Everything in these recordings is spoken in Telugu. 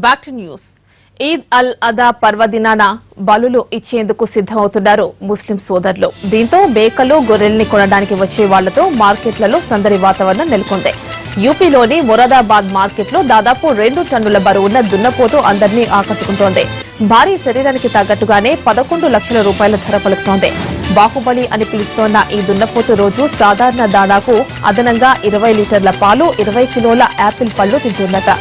Back to news. Eid al Adha పర్వదినాన బలులు ఇచ్చేందుకు సిద్దమవుతున్నారు ముస్లిం సోదరులు. దీంతో మేకలు గొర్రెల్ని కొనడానికి వచ్చే వాళ్లతో మార్కెట్లలో సందడి వాతావరణం నెలకొంది. యూపీలోని మొరాదాబాద్ మార్కెట్లో దాదాపు 2 టన్నుల బరువున్న దున్నపోతు అందరినీ ఆకట్టుకుంటోంది. భారీ శరీరానికి తగ్గట్టుగానే 11 లక్షల రూపాయల ధర పలుకుతోంది. బాహుబలి అని పిలుస్తోన్న ఈ దున్నపోతు రోజు సాధారణ దానాకు అదనంగా 20 లీటర్ల పాలు, 20 కిలోల యాపిల్ పళ్లు తింటుందట.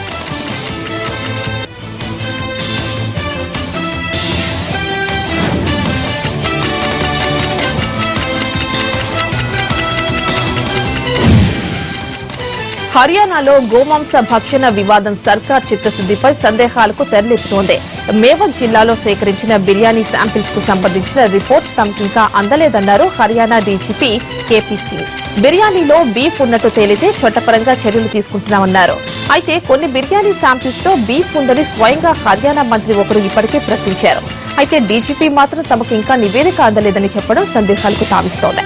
హర్యానాలో గోమాంస భక్షణ వివాదం సర్కార్ చిత్తశుద్దిపై సందేహాలకు తెరలేపుతోంది. మేవత్ జిల్లాలో సేకరించిన బిర్యానీ శాంపిల్స్ కు సంబంధించిన రిపోర్ట్ తమకింకా అందలేదన్నారు హర్యానా డీజీపీ కేపీ సింగ్. బిర్యానీలో బీఫ్ ఉన్నట్టు తేలితే చట్టపరంగా చర్యలు తీసుకుంటున్నామన్నారు. అయితే కొన్ని బిర్యానీ శాంపిల్స్ లో బీఫ్ ఉందని స్వయంగా హర్యానా మంత్రి ఒకరు ఇప్పటికే ప్రకటించారు. అయితే డీజీపీ మాత్రం తమకింకా నివేదిక అందలేదని చెప్పడం సందేహాలకు తావిస్తోంది.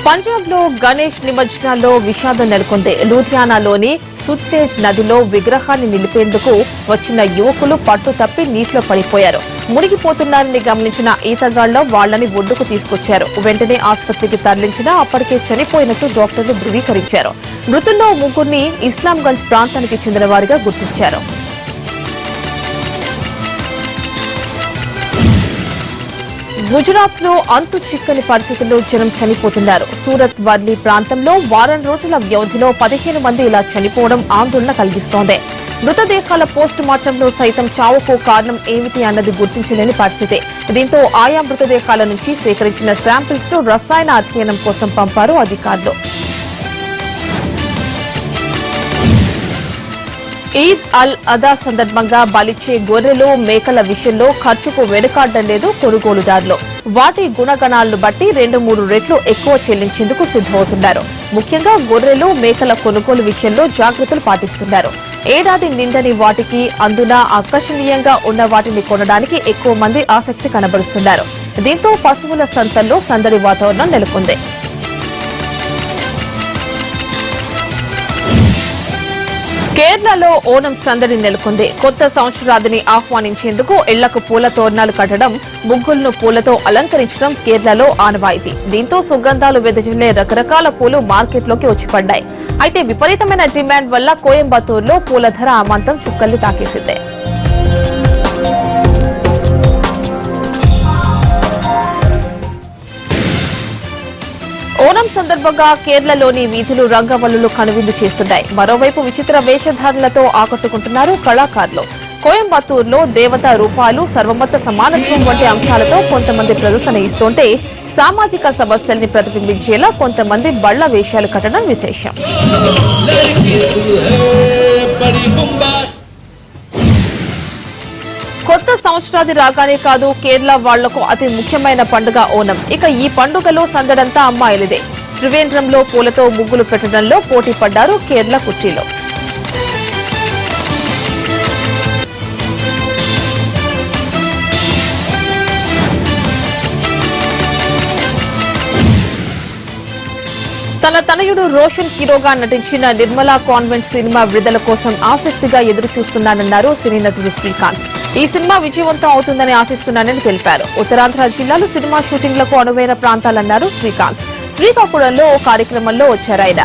పంజాబ్ లో గణేష్ నిమజ్జనాల్లో విషాదం నెలకొంది. లూధియానాలోని సుత్తేజ్ నదిలో విగ్రహాన్ని నిలిపేందుకు వచ్చిన యువకులు పట్టు తప్పి నీటిలో పడిపోయారు. మునిగిపోతున్నారని గమనించిన ఈతగాళ్లు వాళ్లని ఒడ్డుకు తీసుకొచ్చారు. వెంటనే ఆసుపత్రికి తరలించినా అప్పటికే చనిపోయినట్టు డాక్టర్లు ధృవీకరించారు. మృతుల్లో 3 ఇస్లాంగంజ్ ప్రాంతానికి చెందిన వారిగా గుర్తించారు. గుజరాత్ లో అంతు చిక్కని పరిస్థితుల్లో జనం చనిపోతున్నారు. సూరత్ వర్లీ ప్రాంతంలో వారం రోజుల వ్యవధిలో 15 మంది ఇలా చనిపోవడం ఆందోళన కలిగిస్తోంది. మృతదేహాల పోస్టు మార్టంలో సైతం చావుకు కారణం ఏమిటి అన్నది గుర్తించలేని పరిస్థితి. దీంతో ఆయా మృతదేహాల నుంచి సేకరించిన శాంపిల్స్ ను రసాయన అధ్యయనం కోసం పంపారు అధికారులు. ఈద్ అల్ అదా సందర్భంగా బలిచ్చే గొర్రెలు, మేకల విషయంలో ఖర్చుకు వెనుకాడడం లేదు కొనుగోలుదారులు. వాటి గుణగణాలను బట్టి 2-3 రెట్లు ఎక్కువ చెల్లించేందుకు సిద్దమవుతున్నారు. ముఖ్యంగా గొర్రెలు, మేకల కొనుగోలు విషయంలో జాగ్రత్తలు పాటిస్తున్నారు. ఏడాది నిండని వాటికి, అందున ఆకర్షణీయంగా ఉన్న వాటిని కొనడానికి ఎక్కువ మంది ఆసక్తి కనబరుస్తున్నారు. దీంతో పశువుల సంతల్లో సందడి వాతావరణం నెలకొంది. కేరళలో ఓణం సందడి నెలకొంది. కొత్త సంవత్సరాదిని ఆహ్వానించేందుకు ఇళ్లకు పూల తోరణాలు కట్టడం, ముగ్గులను పూలతో అలంకరించడం కేరళలో ఆనవాయితీ. దీంతో సుగంధాలు వెదజల్లే రకరకాల పూలు మార్కెట్లోకి వచ్చిపడ్డాయి. అయితే విపరీతమైన డిమాండ్ వల్ల కోయంబత్తూరులో పూల ధర అమాంతం చుక్కల్ని తాకేసింది. ఓణం సందర్భంగా కేరళలోని వీధులు రంగవల్లులు కనువిందు చేస్తున్నాయి. మరోవైపు విచిత్ర వేషధారణలతో ఆకట్టుకుంటున్నారు కళాకారులు. కోయంబత్తూరులో దేవతా రూపాలు, సర్వమత సమానత్వం వంటి అంశాలతో కొంతమంది ప్రదర్శన ఇస్తుంటే, సామాజిక సమస్యల్ని ప్రతిబింబించేలా కొంతమంది బళ్ల వేషాలు కట్టడం విశేషం. కొత్త సంవత్సరాది రాగానే కాదు, కేరళ వాళ్లకు అతి ముఖ్యమైన పండుగ ఓణం. ఇక ఈ పండుగలో సందడంతా అమ్మాయిలదే. త్రివేంద్రంలో పూలతో ముగ్గులు పెట్టడంలో పోటీ పడ్డారు కేరళ కుర్చీలో. తన తనయుడు రోషన్ హీరోగా నటించిన నిర్మలా కాన్వెంట్ సినిమా విడుదల కోసం ఆసక్తిగా ఎదురు చూస్తున్నానన్నారు సినీ నటుడు శ్రీకాంత్. ఈ సినిమా విజయవంతం అవుతుందని ఆశిస్తున్నానని తెలిపారు. ఉత్తరాంధ్ర జిల్లాలో సినిమా షూటింగ్లకు అనువైన ప్రాంతాలన్నారు శ్రీకాంత్. శ్రీకాకుళంలో ఓ కార్యక్రమంలో వచ్చారాయన.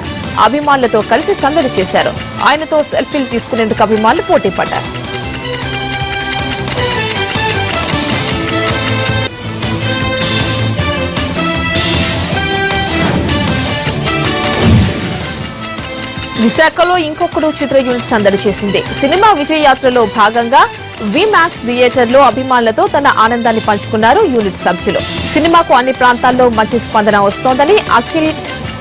అభిమానులతో కలిసి సందడి చేశారు. ఆయనతో సెల్ఫీలు తీసుకునేందుకు అభిమానులు పోటీ పడ్డారు. విశాఖలో ఇంకొకడు చిత్ర యూనిట్ సందడి చేసింది. సినిమా విజయ యాత్రలో భాగంగా విమాక్స్ థియేటర్లో అభిమానులతో తన ఆనందాన్ని పంచుకున్నారు యూనిట్ సభ్యులు. సినిమాకు అన్ని ప్రాంతాల్లో మంచి స్పందన వస్తోందని, అఖిల్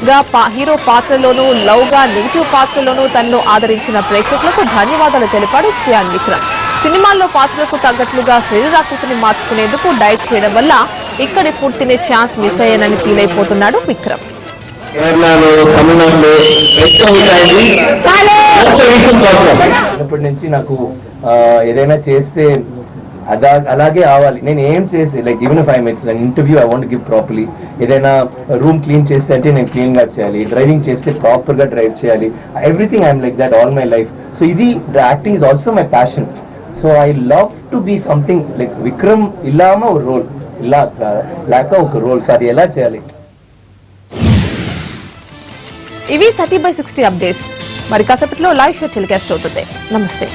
గా హీరో పాత్రలోనూ, లవ్ గా నెగిటివ్ పాత్రలోనూ తనను ఆదరించిన ప్రేక్షకులకు ధన్యవాదాలు తెలిపాడు చియాన్ విక్రమ్. సినిమాల్లో పాత్రలకు తగ్గట్లుగా శరీరాకృతిని మార్చుకునేందుకు డైట్ చేయడం వల్ల ఇక్కడి ఫుడ్ తినే ఛాన్స్ మిస్ అయ్యానని ఫీల్ అయిపోతున్నాడు విక్రమ్. చిన్నప్పటి నుంచి నాకు ఏదైనా చేస్తే అలాగే అవ్వాలి. నేను ఏం చేసి లైక్ ఈవెన్ 5 minutes నేను interview I want give properly. ఏదైనా రూమ్ క్లీన్ చేస్తే అంటే నేను క్లీన్ గా చేయాలి, డ్రైవింగ్ చేస్తే ప్రాపర్ గా డ్రైవ్ చేయాలి. Everything I'm like that all my life. So ఇది acting is also my passion. So I love to be something like Vikram ఇల్లామ ఒక రోల్, ఇలా లేక ఒక రోల్. సో అది ఎలా చేయాలి? ఇవి 30/60 అప్డేట్స్. మరి కాసేపట్లో లైవ్ షో టెలికాస్ట్ అవుతుంది. నమస్తే.